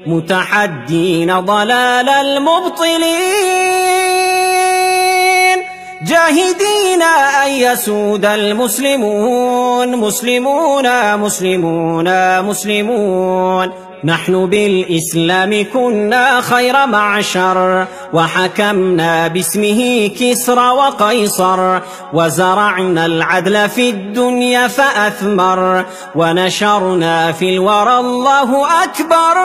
متحدين ضلال المبطلين، جاهدين أن يسود المسلمون مسلمون مسلمون مسلمون. نحن بالإسلام كنا خير معشر، وحكمنا باسمه كسرى وقيصر، وزرعنا العدل في الدنيا فأثمر، ونشرنا في الورى الله أكبر.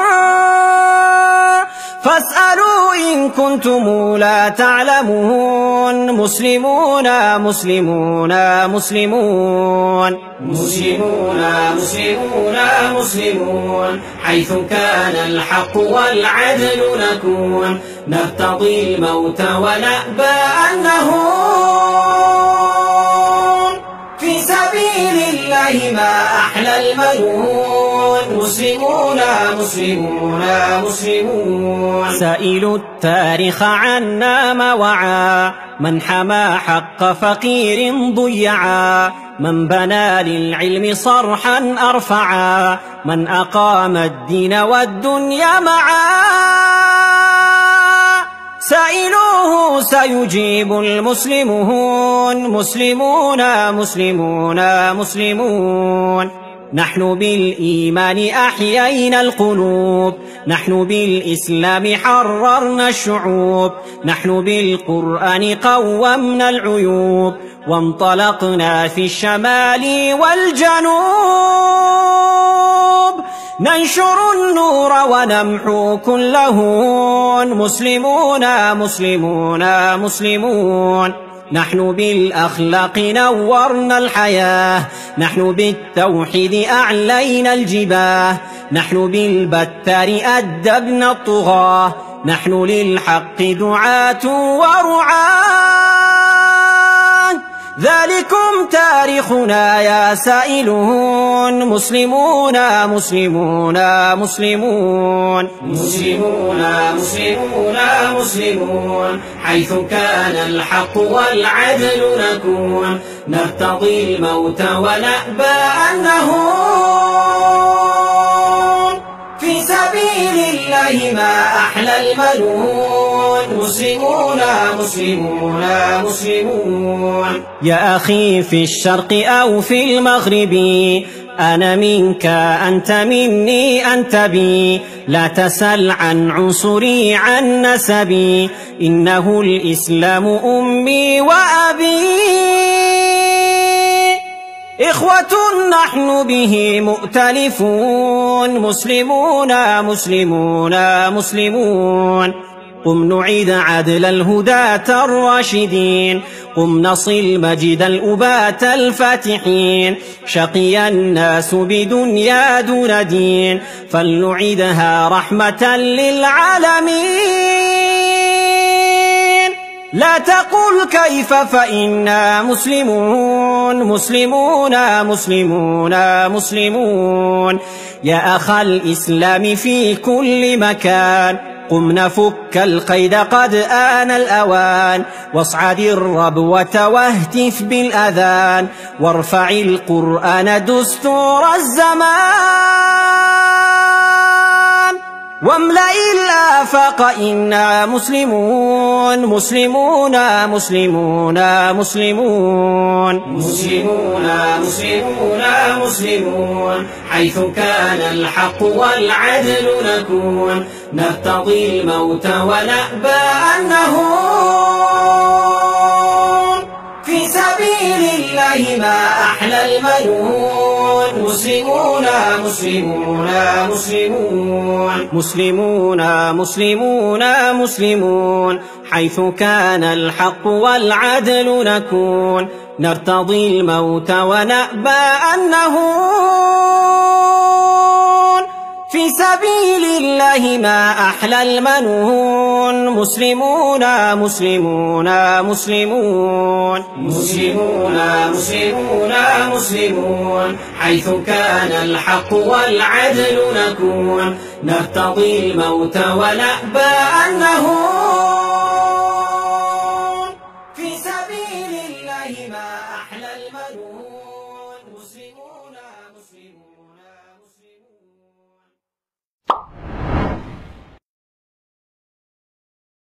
فاسألوا إن كنتم لا تعلمون، مسلمون مسلمون مسلمون مسلمون مسلمون مسلمون. حيث كان الحق والعدل نكون، نرتضي الموت ونأبى أن نهون. في سبيل الله ما أحلى المنون، مسلمون مسلمون مسلمون. سائلوا التاريخ عنا ما وعى، من حمى حق فقير ضيعا، من بنى للعلم صرحا أرفعا، من أقام الدين والدنيا معا. سائلوه سيجيب المسلمون، مسلمون مسلمون مسلمون. نحن بالإيمان أحيينا القلوب، نحن بالإسلام حررنا الشعوب، نحن بالقرآن قومنا العيوب، وانطلقنا في الشمال والجنوب، ننشر النور ونمحو كل هون، مسلمون مسلمون مسلمون. نحن بالأخلاق نورنا الحياة، نحن بالتوحيد أعلينا الجباه، نحن بالبتار أدبنا الطغاة، نحن للحق دعاة ورعاة. ذلكم تاريخنا يا سائلون، مسلمون مسلمون مسلمون مسلمون مسلمون مسلمون. حيث كان الحق والعدل نكون، نرتضي الموت ونأبى أن نهون. في سبيل الله ما أحلى المنون، مسلمون مسلمون مسلمون. يا أخي في الشرق أو في المغرب، أنا منك أنت مني أنت بي، لا تسل عن عنصري عن نسبي، إنه الإسلام أمي وأبي. إخوة نحن به مؤتلفون، مسلمون مسلمون مسلمون. قم نعيد عدل الهداة الراشدين، قم نصل مجد الأبات الفاتحين. شقي الناس بدنيا دون دين، فلنعيدها رحمة للعالمين. لا تقل كيف فإنا مسلمون، مسلمون مسلمون مسلمون. يا أخا الإسلام في كل مكان، قم نفك القيد قد آن الأوان، واصعد الربوة واهتف بالأذان، وارفع القرآن دستور الزمان، واملأ الآفاق إنا مسلمون، مسلمون مسلمون مسلمون مسلمون مسلمون مسلمون. حيث كان الحق والعدل نكون، نرتضي الموت ونأبى أن نهون. في سبيل الله ما أحلى المنون، مسلمون مسلمون مسلمون مسلمون مسلمون مسلمون. حيث كان الحق والعدل نكون، نرتضي الموت ونأبى أن نهون. في سبيل الله ما أحلى المنون، مسلمون مسلمون مسلمون مسلمون مسلمون مسلمون. حيث كان الحق والعدل نكون، نرتضي الموت ونأبى أن نهون.